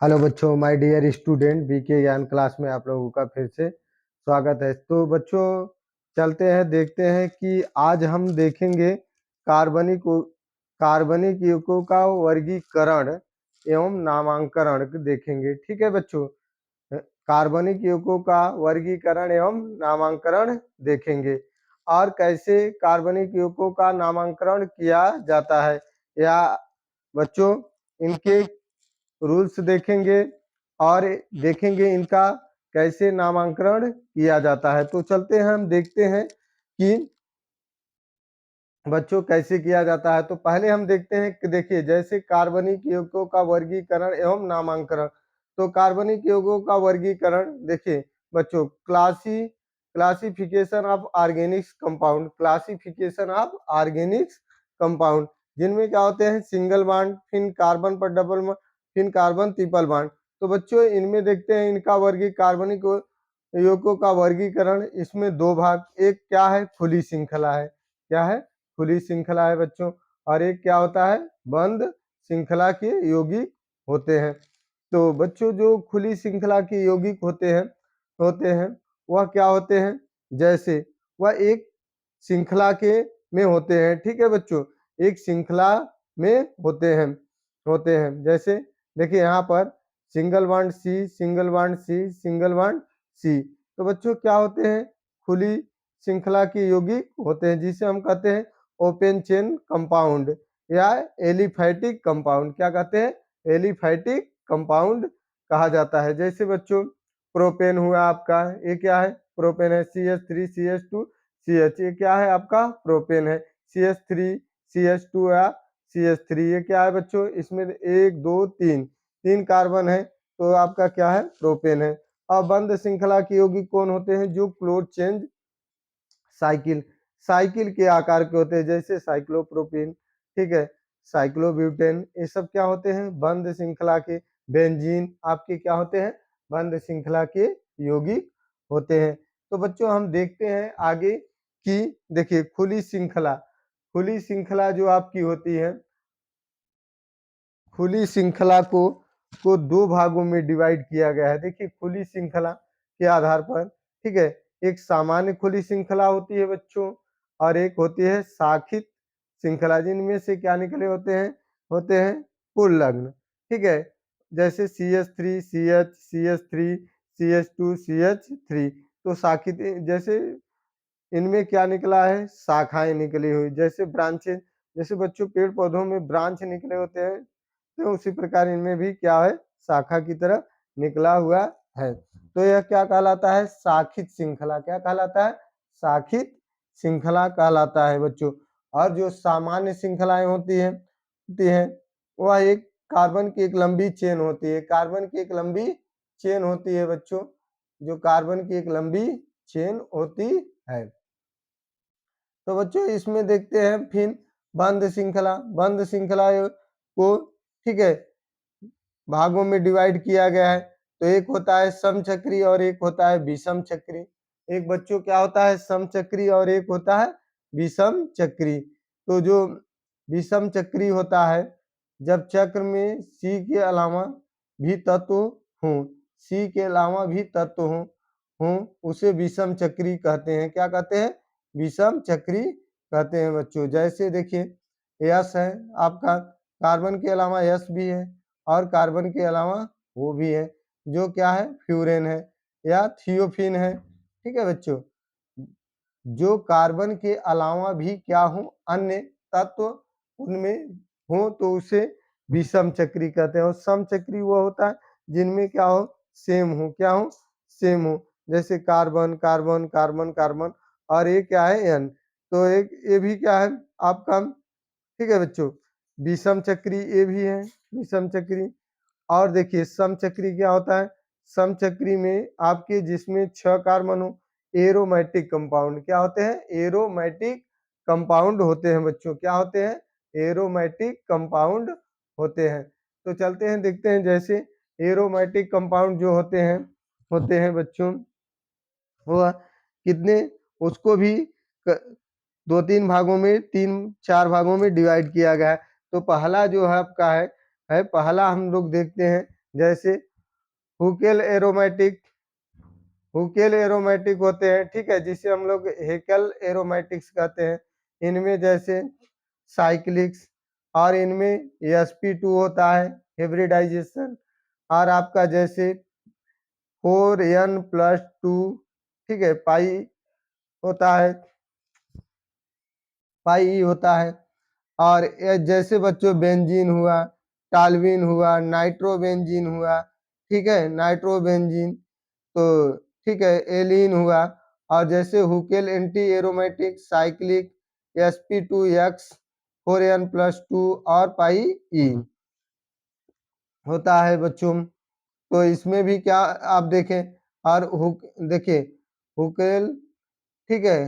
Hello बच्चों, my dear student, BK ज्ञान class में आप लोगों का फिर से स्वागत है। तो बच्चों चलते हैं, देखते हैं कि आज हम देखेंगे कार्बनिक यौगिकों का वर्गीकरण एवं नामांकन देखेंगे। ठीक है बच्चों, कार्बनिक यौगिकों का वर्गीकरण एवं नामांकन देखेंगे और कैसे कार्बनिक यौगिकों का नामांकन किया जाता है, या बच्चों इनके रूल्स देखेंगे और देखेंगे इनका कैसे नामांकन किया जाता है। तो चलते हैं, हम देखते हैं कि बच्चों कैसे किया जाता है। तो पहले हम देखते हैं कि देखिए, जैसे कार्बनिक यौगिकों का वर्गीकरण एवं नामांकन। तो कार्बनिक यौगिकों का वर्गीकरण देखिए बच्चों, classification of Organics compound, classification of Organics compound, जिनमें क्या होते हैं सिंगल बॉन्ड, फिर कार्बन पर डबल बॉन्ड, फिर कार्बन ट्रिपल बॉन्ड। तो बच्चों इनमें देखते हैं इनका कार्बनिक यौगिकों का वर्गीकरण, इसमें दो भाग, एक क्या है खुली श्रृंखला है, क्या है खुली श्रृंखला है बच्चों, और एक क्या होता है बंद श्रृंखला के यौगिक होते हैं। तो बच्चों जो खुली श्रृंखला के यौगिक होते हैं वह क्या होते हैं, जैसे वह एक श्रृंखला के में होते हैं। ठीक है बच्चों, एक श्रृंखला में होते हैं जैसे देखिए यहाँ पर single bond C, single bond C, single bond C. तो बच्चों क्या होते हैं खुली श्रृंखला के यौगिक होते हैं, जिसे हम कहते हैं ओपन चेन कंपाउंड या एलिफैटिक कंपाउंड। क्या कहते हैं एलिफैटिक कंपाउंड कहा जाता है। जैसे बच्चों प्रोपेन हुआ आपका, ये क्या है प्रोपेन है, CH3CH2CH, ये क्या है आपका प्रोपेन है, CH3CH2 या CH3, ये क्या है बच्चों, इसमें एक दो तीन तीन कार्बन है, तो आपका क्या है प्रोपेन है। और बंद श्रृंखला के यौगिक कौन होते हैं, जो क्लोज चेंज साइकिल साइकिल के आकार के होते हैं, जैसे साइक्लोप्रोपीन, ठीक है, साइक्लोब्यूटेन, ये सब क्या होते हैं बंद श्रृंखला के। बेंजीन आपके क्या होते हैं बंद श्रृंखला के यौगिक होते हैं। तो बच्चों हम देखते हैं आगे कि देखिए खुली श्रृंखला जो आपकी होती है, खुली श्रृंखला को दो भागों में डिवाइड किया गया है। देखिए खुली श्रृंखला के आधार पर, ठीक है, एक सामान्य खुली श्रृंखला होती है बच्चों, और एक होती है शाखित श्रृंखला, जिनमें से क्या निकले होते हैं पूर्णलग्न। ठीक है, जैसे CH3 CH, CH3 CH2 CH3। तो शाखित जैसे इनमें क्या निकला है शाखाएं निकली हुई, जैसे ब्रांचेज, जैसे बच्चों पेड़ पौधों में ब्रांच निकले होते हैं, तो उसी प्रकार इनमें भी क्या है शाखा की तरह निकला हुआ है। तो यह क्या कहलाता है शाखित श्रृंखला, क्या कहलाता है शाखित श्रृंखला कहलाता है बच्चों। और जो सामान्य श्रृंखलाएं होती हैं वह एक कार्बन की एक लंबी चेन होती है, कार्बन की एक लंबी चेन होती है बच्चों, जो कार्बन की एक लंबी चेन होती है। तो बच्चों इसमें देखते हैं फिर बंद श्रृंखला को, ठीक है, भागों में डिवाइड किया गया है। तो एक होता है समचक्री और एक होता है विषम चक्री। एक बच्चों क्या होता है समचक्री और एक होता है विषम चक्री। तो जो विषम चक्री होता है, जब चक्र में सी के अलावा भी तत्व हों, सी के अलावा भी तत्व हों, उसे विषम चक्री कहते हैं। क्या कहते हैं विषम चक्री कहते हैं बच्चों। जैसे देखिए यस है आपका, कार्बन के अलावा यस भी है और कार्बन के अलावा वो भी है, जो क्या है फ्यूरेन है या थियोफिन है। ठीक है बच्चों, जो कार्बन के अलावा भी क्या हो अन्य तत्व उनमें हो, तो उसे विषम चक्री कहते हैं। और समचक्री वो होता है जिनमें क्या हो सेम हो, क्या हो सेम हो, जैसे कार्बन कार्बन कार्बन कार्बन, और ये क्या है एन। तो एक ये भी क्या है आपका, ठीक है बच्चों, विषम चक्री ये भी है विषम चक्री। और देखिए समचक्री क्या होता है, समचक्री में आपके जिसमें 6 कार्बन हो, एरोमेटिक कंपाउंड क्या होते हैं एरोमेटिक कंपाउंड होते हैं बच्चों, क्या होते हैं एरोमेटिक कंपाउंड होते हैं। तो चलते हैं देखते हैं, जैसे एरोमेटिक कंपाउंड जो होते हैं बच्चों, वो कितने, उसको भी दो तीन भागों में, तीन चार भागों में डिवाइड किया गया है। तो पहला जो है आपका है पहला हम लोग देखते हैं जैसे हुकेल एरोमेटिक, हुकेल एरोमेटिक होते हैं, ठीक है, जिसे हम लोग हेकल एरोमेटिक्स कहते हैं। इनमें जैसे साइक्लिक्स, और इनमें sp2 होता है हिब्रिडाइजेशन, और आपका जैसे 4n+2, ठीक है, पाई होता है, पाई ई होता है। और जैसे बच्चों बेंजीन हुआ, टालविन हुआ, नाइट्रोबेंजीन हुआ, ठीक है, नाइट्रोबेंजीन, तो ठीक है, एलिन हुआ। और जैसे हुकेल anti aromatic cyclic sp2x 4n+2 और पाई ई होता है बच्चों। तो इसमें भी क्या आप देखें, और हुक देखिए हुकेल, ठीक है,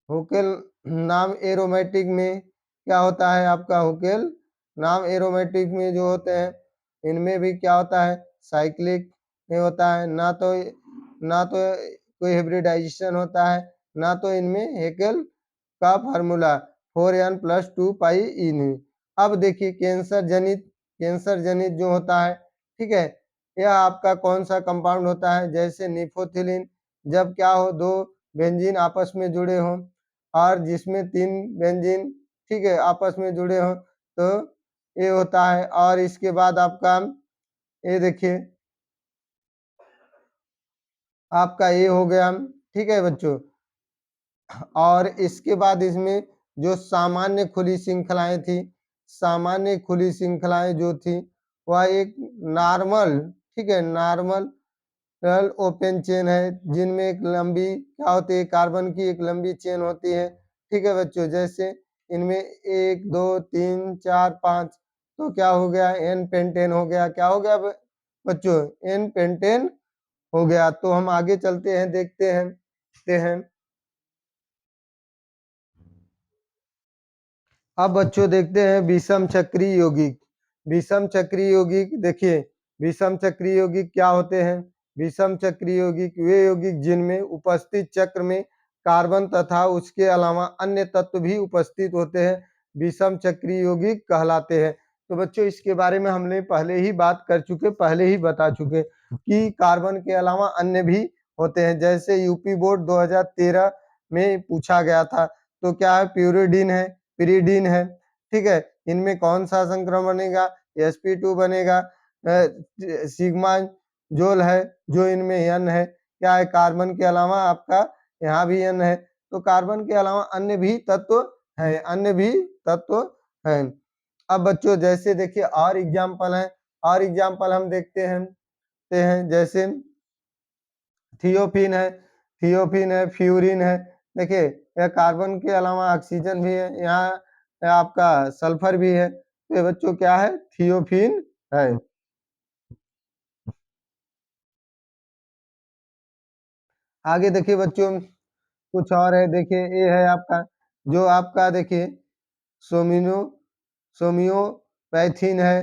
हुकेल नाम एरोमेटिक में क्या होता है आपका, हुकेल नाम एरोमेटिक में जो होते हैं, इनमें भी क्या होता है, साइक्लिक में होता है, ना तो कोई हिब्रिडाइजेशन होता है, ना तो इनमें हेकेल का फार्मूला 4n+2 पाई इन। अब देखिए कैंसर जनित जो होता है, ठीक है, यह आपका कौन सा कंपाउंड होता है, जैसे निफोथिलिन, जब क्या हो, दो बेंजीन आपस में जुड़े हों, और जिसमें 3 बेंजीन, ठीक है, आपस में जुड़े हों, तो ये होता है। और इसके बाद आपका ये देखिए, आपका ये हो गया, ठीक है बच्चों। और इसके बाद इसमें जो सामान्य खुली श्रृंखलाएं थी, सामान्य खुली श्रृंखलाएं जो थी, वह एक नॉर्मल, ठीक है, नॉर्मल ओपन चेन है, जिनमें एक लंबी क्या होती है, कार्बन की एक लंबी चेन होती है, ठीक है बच्चों। जैसे इनमें 1 2 3 4 5, तो क्या हो गया, एन पेंटेन हो गया, क्या हो गया बच्चों, एन पेंटेन हो गया। तो हम आगे चलते हैं, देखते हैं। अब बच्चों देखते हैं विषम चक्री यौगिक। विषम चक्री यौगिक देखिए, विषम चक्री यौगिक क्या होते हैं। विषम चक्री यौगिक वे यौगिक जिनमें उपस्थित चक्र में कार्बन तथा उसके अलावा अन्य तत्व भी उपस्थित होते हैं, विषम चक्री यौगिक कहलाते हैं। तो बच्चों इसके बारे में हमने पहले ही बात कर चुके, पहले ही बता चुके कि कार्बन के अलावा अन्य भी होते हैं। जैसे यूपी बोर्ड 2013 में पूछा गया था, तो क्या है, प्यूरिडीन है, पिरीडीन है, ठीक है। इनमें कौन सा संक्रमण बनेगा, sp2 बनेगा। सिग्मा जोल है, जो इनमें n है, क्या है, कार्बन के अलावा आपका यहाँ भी n है, तो कार्बन के अलावा अन्य भी तत्व है, अन्य भी तत्व है। अब बच्चों जैसे देखिए और एग्जाम्पल है, और एग्जाम्पल हम देखते हैं जैसे थियोफिन है, फ्यूरिन है। देखिए यह कार्बन के अलावा ऑक्सीजन भी है, यहाँ आपका सल्फर भी है, तो ये बच्चों क्या है, थियोफिन है। आगे देखिए बच्चों कुछ और है, देखिए ये है आपका, जो आपका देखिए सोमिनो सोमियोपैथीन है,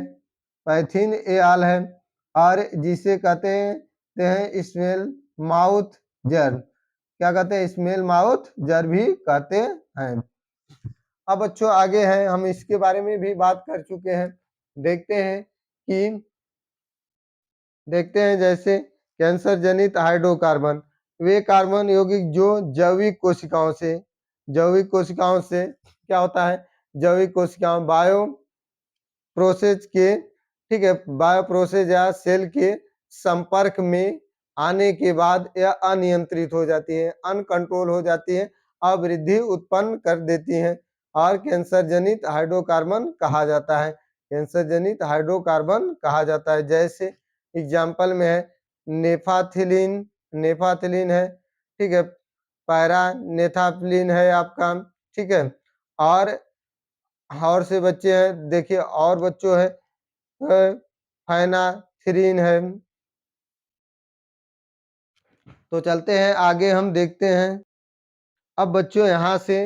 पैथीन ए आल है, और जिसे कहते हैं स्मेल माउथ जर, क्या कहते हैं, स्मेल माउथ जर भी कहते हैं। अब बच्चों आगे हैं, हम इसके बारे में भी बात कर चुके हैं। देखते हैं कि देखते हैं जैसे कैंसर जनित हाइड्रोकार्बन, वे कार्बन यौगिक जो जैविक कोशिकाओं से क्या होता है, जैविक कोशिकाओं बायो प्रोसेस के, ठीक है, बायो प्रोसेस या सेल के संपर्क में आने के बाद यह अनियंत्रित हो जाती है, अनकंट्रोल हो जाती है, अवृद्धि उत्पन्न कर देती है, और कैंसर जनित हाइड्रोकार्बन कहा जाता है, कैंसर जनित हाइड्रोकार्बन कहा जाता है। जैसे एग्जाम्पल में है नेफाथिलिन, नेफाथिलिन है, ठीक है, पैरा नेथाफ्लिन है आपका, ठीक है। और से बच्चे हैं, देखिए और बच्चों है फाइनाथ्रीन है। तो चलते हैं आगे, हम देखते हैं। अब बच्चों यहाँ से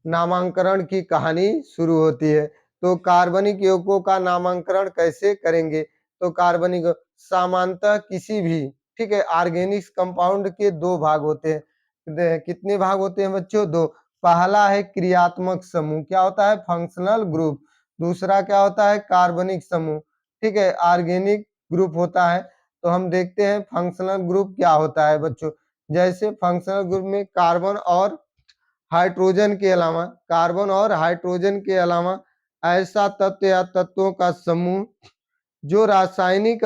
नामांकन की कहानी शुरू होती है। तो कार्बनिक यौगिकों का नामांकन कैसे करेंगे, तो कार्बनिक सामान्यतः किसी भी, ठीक है, ऑर्गेनिक कंपाउंड के दो भाग होते हैं। कितने भाग होते हैं बच्चों, दो। पहला है क्रियात्मक समूह, क्या होता है, फंक्शनल ग्रुप। दूसरा क्या होता है, कार्बनिक समूह, ठीक है, ऑर्गेनिक ग्रुप होता है। तो हम देखते हैं फंक्शनल ग्रुप क्या होता है बच्चों। जैसे फंक्शनल ग्रुप में कार्बन और हाइड्रोजन के अलावा ऐसा तत्व या तत्वों का समूह जो रासायनिक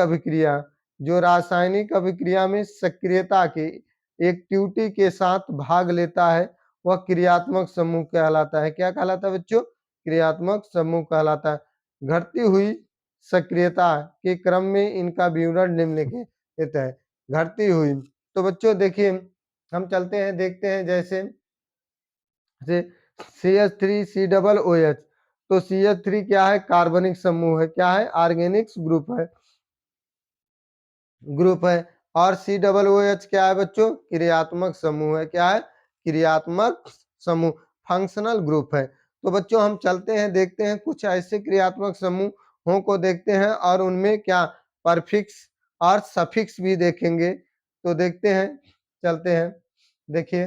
अभिक्रिया में सक्रियता की एक्टिविटी के साथ भाग लेता है, वह क्रियात्मक समूह कहलाता है। क्या कहलाता है बच्चों? क्रियात्मक समूह कहलाता है। घटती हुई सक्रियता के क्रम में इनका विवरण निम्नलिखित है। घटती हुई, तो बच्चों देखिए हम चलते हैं, देखते हैं जैसे CH3COOH, तो CH3 क्या है? कार्बनिक समूह है। क्या है? ऑर्गेनिक्स ग्रुप है। और COOH क्या है बच्चों? क्रियात्मक समूह है। क्या है? क्रियात्मक समूह, फंक्शनल ग्रुप है। तो बच्चों हम चलते हैं, देखते हैं कुछ ऐसे क्रियात्मक समूहों को देखते हैं और उनमें क्या परफिक्स और सफिक्स भी देखेंगे। तो देखते हैं, चलते हैं, देखिए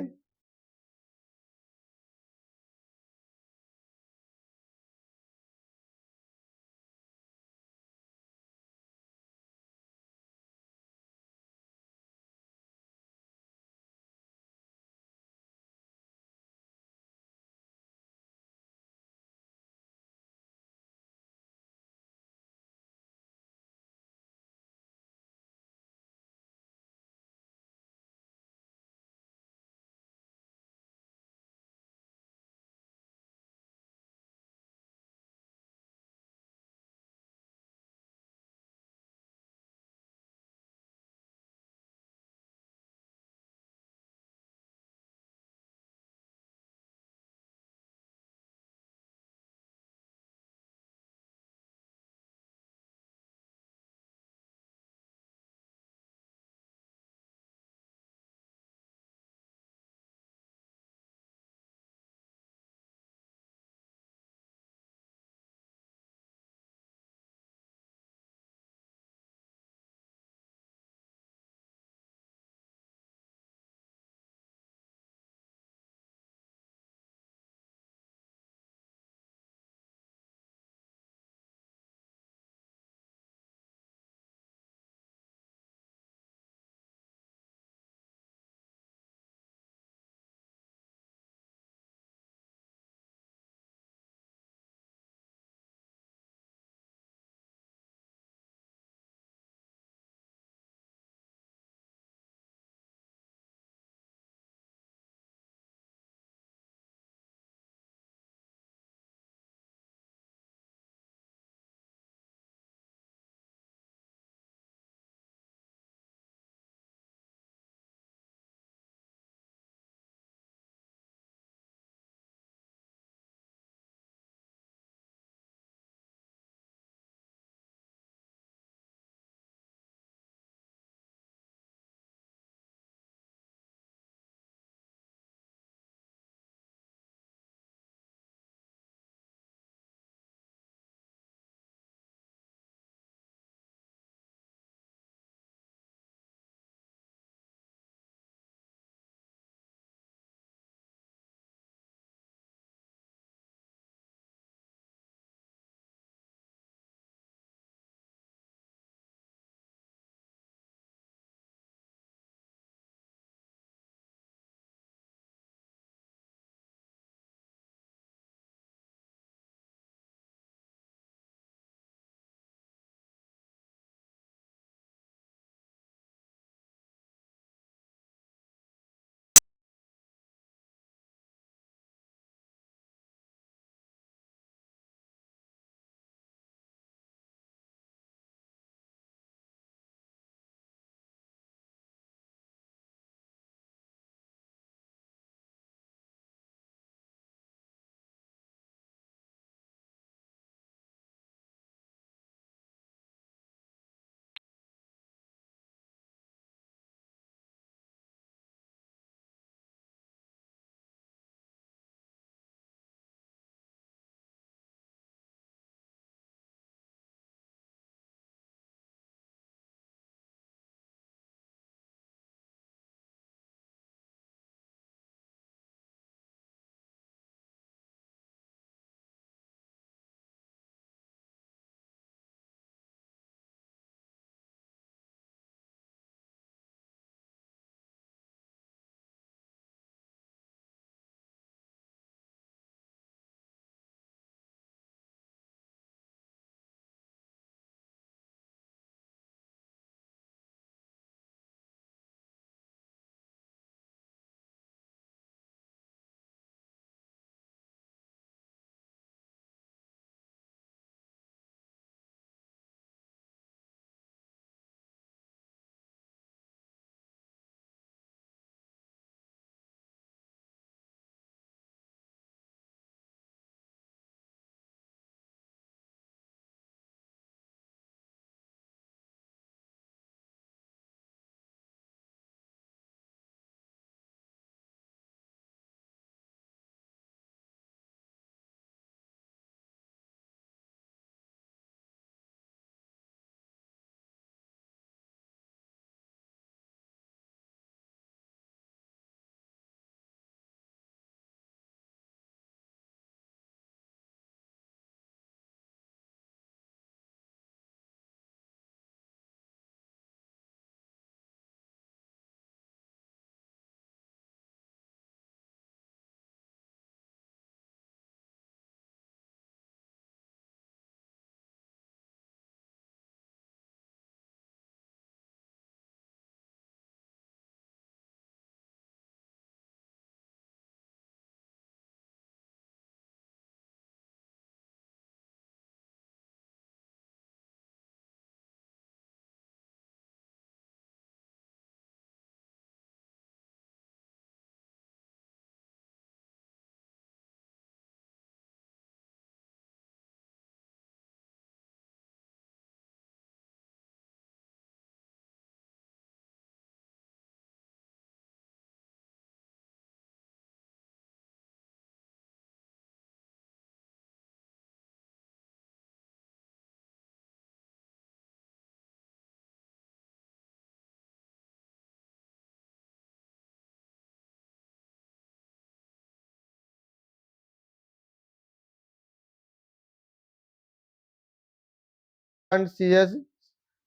C H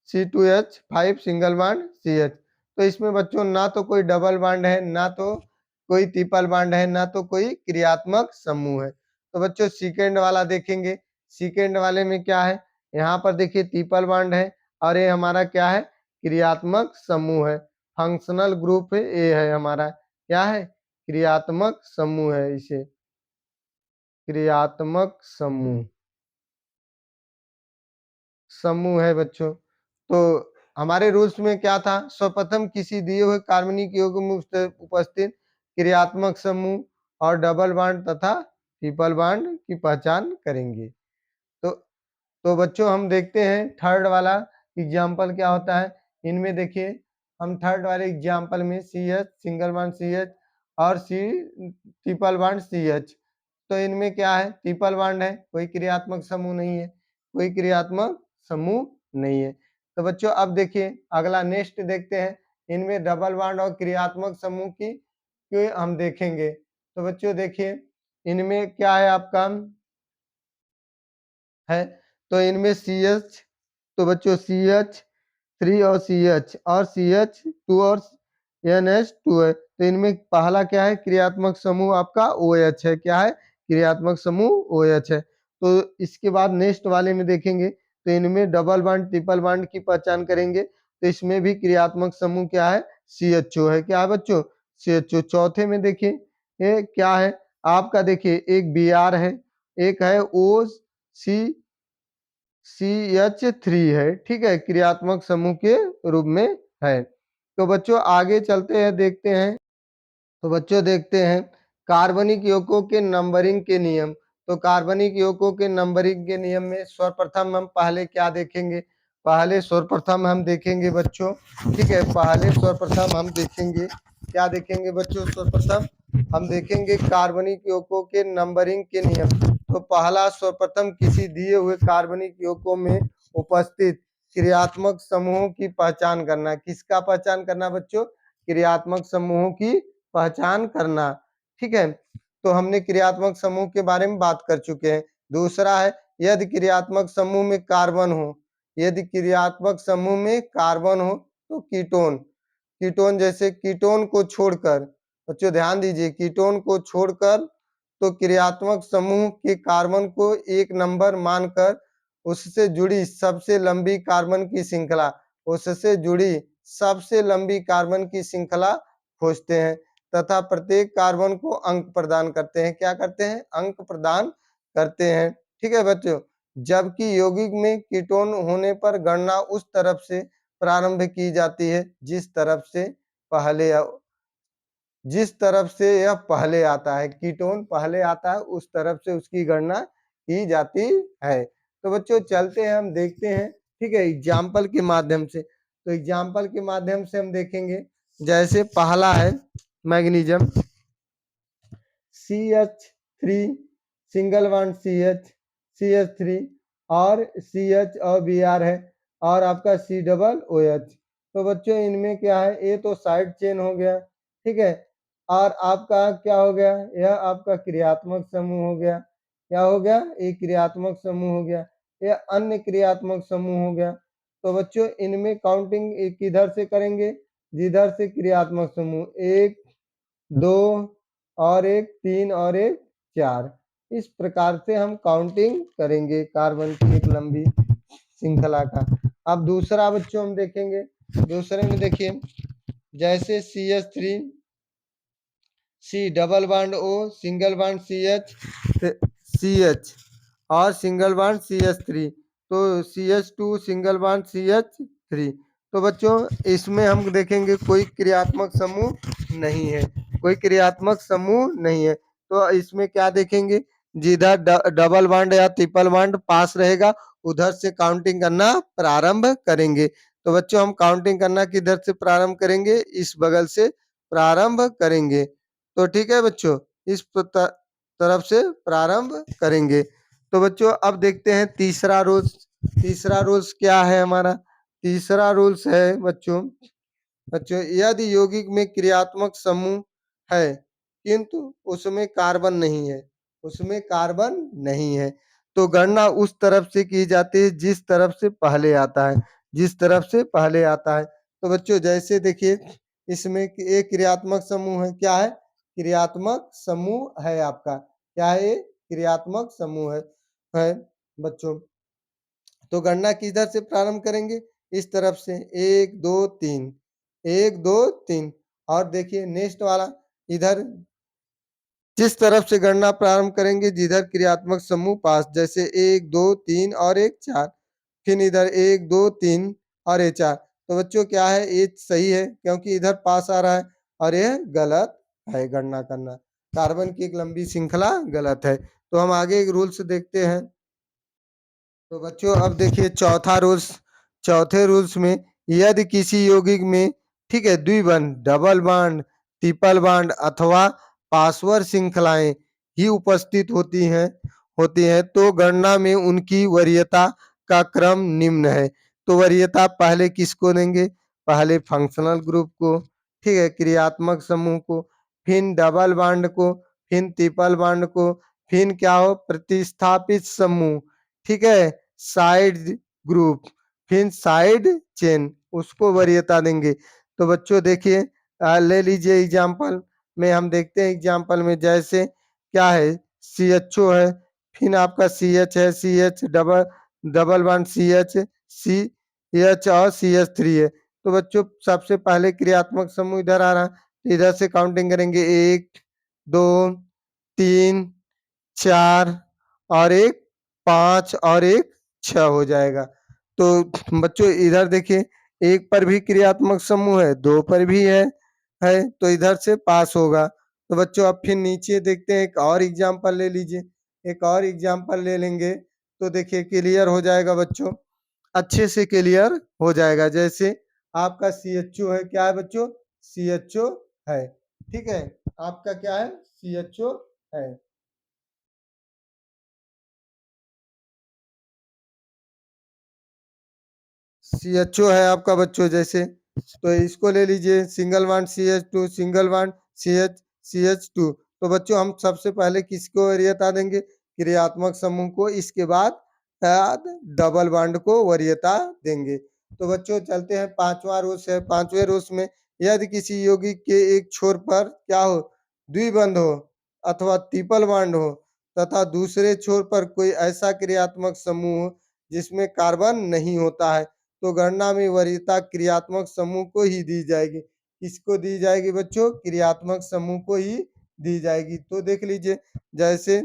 C2H5 single bond CH। तो इसमें बच्चों ना तो कोई डबल बॉन्ड है, ना तो कोई ट्रिपल बॉन्ड है, ना तो कोई क्रियात्मक समूह है। तो बच्चों सेकेंड वाला देखेंगे, सेकेंड वाले में क्या है, यहाँ पर देखिए ट्रिपल बॉन्ड है और ये हमारा क्या है, क्रियात्मक समूह है, फंक्शनल ग्रुप है, ये है हमारा क्या है, क्रियात्मक समूह है, इसे क्रियात्मक समूह समूह है बच्चों। तो हमारे रूल्स में क्या था, सर्वप्रथम किसी दिए हुए कार्बनिक यौगिक में उपस्थित क्रियात्मक समूह और डबल बॉन्ड तथा ट्रिपल बॉन्ड की पहचान करेंगे। तो तो बच्चों हम देखते हैं थर्ड वाला एग्जाम्पल क्या होता है। इनमें देखिए हम थर्ड वाले एग्जाम्पल में CH सिंगल बॉन्ड CH और C ट्रिपल बॉन्ड CH। तो इनमें क्या है, ट्रिपल बॉन्ड है, कोई क्रियात्मक समूह नहीं है, कोई क्रियात्मक समूह नहीं है। तो बच्चों अब देखिए अगला नेक्स्ट देखते हैं, इनमें डबल बॉन्ड और क्रियात्मक समूह की हम देखेंगे। तो बच्चों देखिए इनमें क्या है आपका है, तो इनमें CH, तो बच्चों CH3 और CH और CH2 और NH2 है। तो इनमें पहला क्या है, क्रियात्मक समूह आपका OH है, क्या है, क्रियात्मक समूह OH है। तो इसके बाद नेक्स्ट वाले में देखेंगे, तो इनमें डबल बॉन्ड ट्रिपल बॉन्ड की पहचान करेंगे। तो इसमें भी क्रियात्मक समूह क्या है, CHO है, क्या है बच्चों, CHO। चौथे में देखिए ये क्या है आपका, देखिए एक Br है, एक है OCH3 है, ठीक है, क्रियात्मक समूह के रूप में है। तो बच्चों आगे चलते हैं, देखते हैं। तो बच्चों देखते हैं कार्बनिक यौगिकों के नंबरिंग के नियम। तो कार्बनिक यौगिकों के नंबरिंग के नियम में सर्वप्रथम हम पहले क्या देखेंगे, पहले सर्वप्रथम हम देखेंगे बच्चों, ठीक है, पहले सर्वप्रथम हम देखेंगे, क्या देखेंगे बच्चों, सर्वप्रथम हम देखेंगे कार्बनिक यौगिकों के नंबरिंग के नियम। तो पहला सर्वप्रथम किसी दिए हुए कार्बनिक यौगिकों में उपस्थित क्रियात्मक समूहों की पहचान करना। किसका पहचान करना बच्चों, क्रियात्मक समूहों की पहचान करना, ठीक है। तो हमने क्रियात्मक समूह के बारे में बात कर चुके हैं। दूसरा है यदि क्रियात्मक समूह में कार्बन हो, यदि क्रियात्मक समूह में कार्बन हो तो कीटोन, कीटोन जैसे कीटोन को छोड़कर, बच्चों ध्यान दीजिए, कीटोन को छोड़कर तो क्रियात्मक समूह के कार्बन को एक नंबर मानकर उससे जुड़ी सबसे लंबी कार्बन की श्रृंखला, उससे जुड़ी सबसे लंबी कार्बन की श्रृंखला खोजते हैं तथा प्रत्येक कार्बन को अंक प्रदान करते हैं। क्या करते हैं, अंक प्रदान करते हैं, ठीक है बच्चों। जबकि यौगिक में कीटोन होने पर गणना उस तरफ से प्रारंभ की जाती है पहले जिस तरफ से यह पहले आता है, कीटोन पहले आता है उस तरफ से उसकी गणना की जाती है। तो बच्चों चलते हैं, हम देखते हैं, ठीक है, एग्जाम्पल के माध्यम से। तो एग्जाम्पल के माध्यम से हम देखेंगे, जैसे पहला है magnesium CH3 single bond CH3 और CH और Br है और आपका C OH। तो बच्चों इनमें क्या है, ये तो साइड चेन हो गया, ठीक है, और आपका क्या हो गया, यह आपका क्रियात्मक समूह हो गया, क्या हो गया, एक क्रियात्मक समूह हो गया, यह अन्य क्रियात्मक समूह हो गया। तो बच्चों इनमें काउंटिंग किधर से करेंगे, जिधर से क्रियात्मक समूह, एक, दो और एक, तीन और एक, चार, इस प्रकार से हम काउंटिंग करेंगे कार्बन की एक लंबी श्रृंखला का। अब दूसरा बच्चों हम देखेंगे, दूसरे में देखिए जैसे CH3 C double bond O single bond CH और सिंगल बॉन्ड CH3, तो CH2 सिंगल बॉन्ड CH3। तो बच्चों इसमें हम देखेंगे कोई क्रियात्मक समूह नहीं है, कोई क्रियात्मक समूह नहीं है। तो इसमें क्या देखेंगे, जिधर डबल बॉन्ड या ट्रिपल बॉन्ड पास रहेगा उधर से काउंटिंग करना प्रारंभ करेंगे। तो बच्चों हम काउंटिंग करना किधर से प्रारंभ करेंगे, इस बगल से प्रारंभ करेंगे। तो ठीक है बच्चों, इस तरफ से प्रारंभ करेंगे। तो बच्चों अब देखते हैं तीसरा रूल्स। तीसरा रूल्स क्या है हमारा, तीसरा रूल्स है बच्चों, बच्चों यदि यौगिक में क्रियात्मक समूह है किंतु उसमें कार्बन नहीं है, उसमें कार्बन नहीं है, तो गणना उस तरफ से की जाती है जिस तरफ से पहले आता है, जिस तरफ से पहले आता है। तो बच्चों जैसे देखिए इसमें एक क्रियात्मक समूह है, क्या है? क्रियात्मक समूह है आपका, क्या है ये? क्रियात्मक समूह है बच्चों। तो गणना किधर से प्रारंभ करेंगे? इस तरफ से, 1 2 3, 1 2 3। और देखिए नेक्स्ट वाला इधर जिस तरफ से गणना प्रारंभ करेंगे जिधर क्रियात्मक समूह पास, जैसे 1 2 3 और 1 4, फिर इधर 1 2 3 और ये 4। तो बच्चों क्या है, ये सही है क्योंकि इधर पास आ रहा है, और ये गलत है गणना करना। कार्बन की एक लंबी श्रृंखला गलत है। तो हम आगे एक रूल्स देखते हैं। तो बच्चों अब देखिए चौथा रूल्स, चौथे रूल्स में यदि किसी यौगिक में, ठीक है, द्विबंध, डबल बॉन्ड, ट्रिपल बॉन्ड अथवा पार्श्व श्रृंखलाएं ही उपस्थित होती हैं तो गणना में उनकी वरीयता का क्रम निम्न है। तो वरीयता पहले किसको देंगे? पहले फंक्शनल ग्रुप को, ठीक है, क्रियात्मक समूह को, फिर डबल बॉन्ड को, फिर ट्रिपल बॉन्ड को, फिर क्या हो, प्रतिस्थापित समूह, ठीक है, साइड ग्रुप, फिर साइड चेन, उसको वरीयता देंगे। तो बच्चों देखिए ले लीजिए एग्जाम्पल में, हम देखते हैं एग्जाम्पल में जैसे क्या है, CHO है, फिर आपका CH है, CH double double bond CH और CH3 है। तो बच्चों सबसे पहले क्रियात्मक समूह इधर आ रहा है, तो इधर से काउंटिंग करेंगे, 1 2 3 4 और 1 5 और 1 6 हो जाएगा। तो बच्चों इधर देखिए 1 पर भी क्रियात्मक समूह है, 2 पर भी है तो इधर से पास होगा। तो बच्चों अब फिर नीचे देखते हैं, एक और एग्जाम्पल ले लीजिए, एक और एग्जाम्पल ले लेंगे तो देखिए क्लियर हो जाएगा बच्चों, अच्छे से क्लियर हो जाएगा। जैसे आपका CHO है, क्या है बच्चों? CHO है, ठीक है, आपका क्या है? CHO है। CHO है आपका बच्चों, जैसे तो इसको ले लीजिए, single bond CH2, single bond CH2। तो बच्चों हम सबसे पहले किसको वरीयता देंगे? क्रियात्मक समूह को, इसके बाद डबल बॉन्ड को वरीयता देंगे। तो बच्चों चलते हैं, पांचवा रूल्स है। पांचवें रूल्स में यदि किसी यौगिक के एक छोर पर क्या हो, द्विबंध हो अथवा ट्रिपल बॉन्ड हो तथा दूसरे छोर पर कोई ऐसा क्रियात्मक समूह हो जिसमें कार्बन नहीं होता है, तो गणना में वरीयता क्रियात्मक समूह को ही दी जाएगी। किसको दी जाएगी बच्चों? क्रियात्मक समूह को ही दी जाएगी। तो देख लीजिए जैसे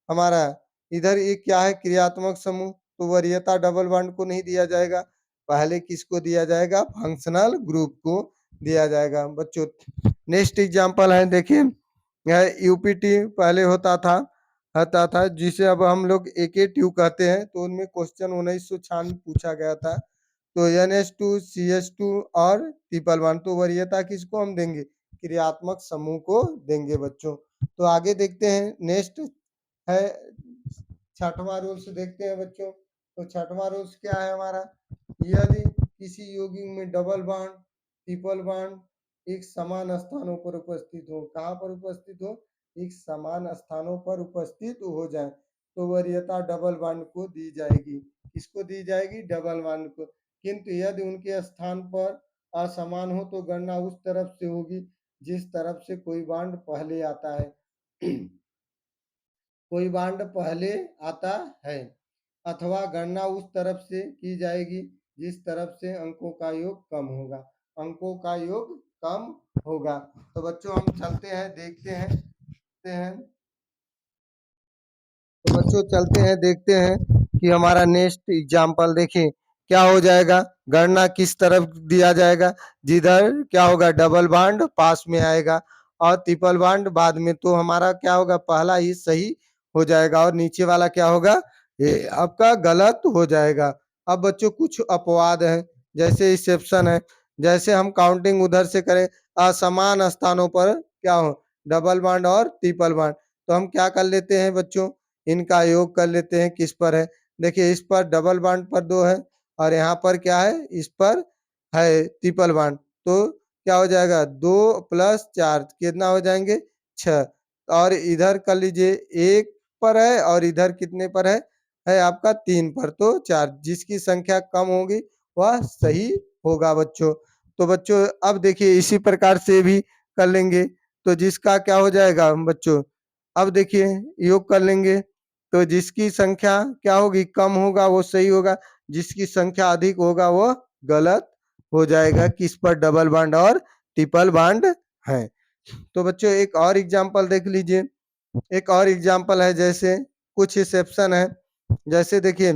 हमारा इधर ये क्या है, क्रियात्मक समूह, तो वरीयता डबल बॉन्ड को नहीं दिया जाएगा, पहले किसको दिया जाएगा? फंक्शनल ग्रुप को दिया जाएगा बच्चों। नेक्स्ट एग्जांपल है, देखिए यह यूपीटी पहले होता था जिसे अब हम लोग AK2 कहते हैं। तो उनमें क्वेश्चन 1996 पूछा गया था। तो NH2 CH2 और ट्रिपल बॉन्ड, तो वरीयता किसको हम देंगे? क्रियात्मक समूह को देंगे बच्चों। तो आगे देखते हैं, नेक्स्ट है छठवां रूल्स देखते हैं बच्चों। तो छठवां रूल्स क्या है हमारा? यदि किसी यौगिक में डबल बॉन्ड, ट्रिपल बॉन्ड एक समान स्थानों पर उपस्थित हो, कहाँ पर उपस्थित हो? एक समान स्थानों पर उपस्थित हो जाए तो वरीयता डबल बॉन्ड को दी जाएगी। किसको दी जाएगी? डबल बॉन्ड को। किंतु यदि उनके स्थान पर असमान हो तो गणना उस तरफ से होगी जिस तरफ से कोई बॉन्ड पहले आता है। कोई बॉन्ड पहले आता है, अथवा गणना उस तरफ से की जाएगी जिस तरफ से अंकों का योग कम होगा, अंकों का योग कम होगा। तो बच्चों हम चलते हैं, देखते हैं। तो बच्चों चलते हैं, देखते हैं कि हमारा नेक्स्ट एग्जाम्पल देखिए क्या हो जाएगा। गणना किस तरफ दिया जाएगा? जिधर क्या होगा, डबल बॉन्ड पास में आएगा और ट्रिपल बॉन्ड बाद में, तो हमारा क्या होगा, पहला ही सही हो जाएगा और नीचे वाला क्या होगा, ये आपका गलत हो जाएगा। अब बच्चों कुछ अपवाद है, जैसे एक्सेप्शन है, जैसे हम काउंटिंग उधर से करें, असमान स्थानों पर क्या हो, डबल बॉन्ड और ट्रिपल बॉन्ड, तो हम क्या कर लेते हैं बच्चों, इनका योग कर लेते हैं। किस पर है? देखिए इस पर डबल बॉन्ड पर 2 है और यहाँ पर क्या है, इस पर है ट्रिपल बॉन्ड। तो क्या हो जाएगा, 2 + 4 कितना हो जाएंगे, 6। और इधर कर लीजिए 1 पर है और इधर कितने पर है, है आपका 3 पर, तो 4 जिसकी संख्या कम होगी वह सही होगा बच्चों। तो बच्चों अब देखिए इसी प्रकार से भी कर लेंगे, तो जिसका क्या हो जाएगा बच्चों, अब देखिए योग कर लेंगे, तो जिसकी संख्या क्या होगी कम होगा वो सही होगा, जिसकी संख्या अधिक होगा वो गलत हो जाएगा। किस पर? डबल बॉन्ड और ट्रिपल बॉन्ड है। तो बच्चों एक और एग्जांपल देख लीजिए, एक और एग्जांपल है, जैसे कुछ एक्सेप्शन है, जैसे देखिए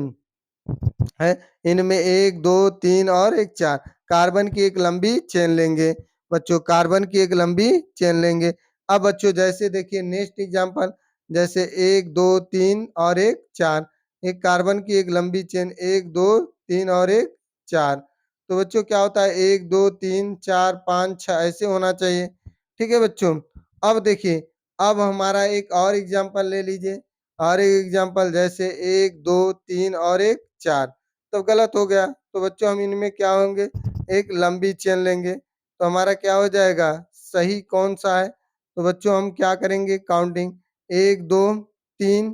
है इनमें 1 2 3 और एक 4 कार्बन की एक लंबी चेन लेंगे बच्चों, कार्बन की एक लंबी चेन लेंगे। अब बच्चों जैसे देखिए नेक्स्ट एग्जांपल, जैसे 1 2 3 और एक 4, एक कार्बन की एक लंबी चेन 1 2 3 और एक 4, तो बच्चों क्या होता है 1 2 3 4 5 6 ऐसे होना चाहिए। ठीक है बच्चों। अब देखिए अब हमारा एक और एग्जांपल ले लीजिए, और एक एग्जांपल जैसे 1 2 3 और एक 4, तो गलत हो गया, तो बच्चों हम इनमें क्या होंगे एक लंबी चेन लेंगे, तो हमारा क्या हो जाएगा सही कौन सा है, तो बच्चों हम क्या करेंगे काउंटिंग 1 2 3,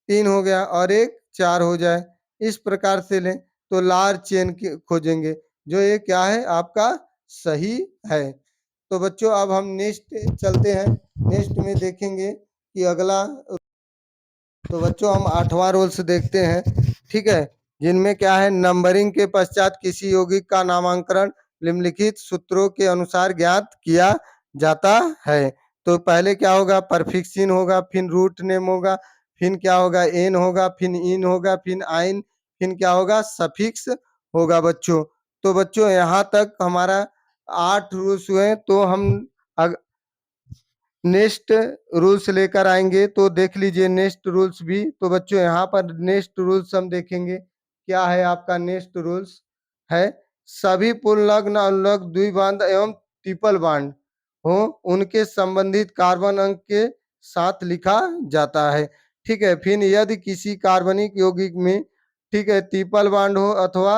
3 हो गया और एक 4 हो जाए, इस प्रकार से लें तो लार्ज चेन खोजेंगे जो ये क्या है आपका सही है। तो बच्चों अब हम नेक्स्ट चलते हैं, नेक्स्ट में देखेंगे कि अगला, तो बच्चों हम 8वां रूल्स देखते हैं, ठीक है, जिनमें क्या है नंबरिंग के पश्चात किसी यौगिक का नामांकन निम्नलिखित सूत्रों के अनुसार ज्ञात किया जाता है। तो पहले क्या होगा परफिक्सिन होगा, फिर रूट नेम होगा, फिर क्या होगा एन होगा, फिर इन होगा, फिर आइन, फिर क्या होगा सफिक्स होगा बच्चों। तो बच्चों यहाँ तक हमारा 8 रूल्स हुए, तो हम नेक्स्ट रूल्स लेकर आएंगे, तो देख लीजिए नेक्स्ट रूल्स भी। तो बच्चों यहाँ पर नेक्स्ट रूल्स हम देखेंगे, क्या है आपका नेक्स्ट रूल्स है सभी पूर्ण लग्न अनुलग्न द्विबांध एवं ट्रिपल बांड हो उनके संबंधित कार्बन अंक के साथ लिखा जाता है। ठीक है, फिर यदि किसी कार्बनिक यौगिक में ठीक है ट्रिपल बांड हो अथवा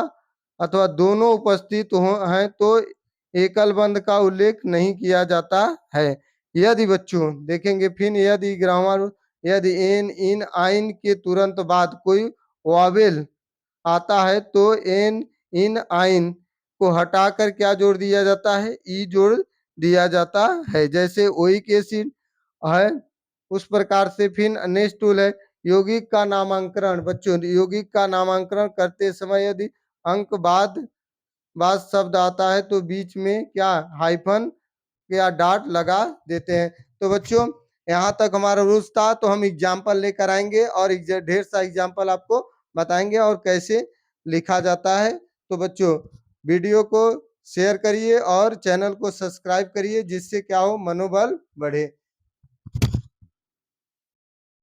अथवा दोनों उपस्थित हो हैं तो एकल बंध का उल्लेख नहीं किया जाता है। यदि बच्चों देखेंगे फिर यदि ग्रामर, यदि एन इन आइन के तुरंत बाद कोई वावेल आता है तो एन इन आइन को हटाकर क्या जोड़ दिया जाता है ई जोड़ दिया जाता है, जैसे ओइक एसिड है उस प्रकार से। फिर नेक्स्ट टूल है यौगिक का नामांकन बच्चों, यौगिक का नामांकन करते समय यदि अंक बाद शब्द आता है तो बीच में क्या हाइफन या डॉट लगा देते हैं। तो बच्चों यहाँ तक हमारा रूल्स था, तो हम एग्जाम्पल लेकर आएंगे और ढेर सा एग्जाम्पल आपको बताएंगे और कैसे लिखा जाता है। तो बच्चों वीडियो को शेयर करिए और चैनल को सब्सक्राइब करिए जिससे क्या हो मनोबल बढ़े।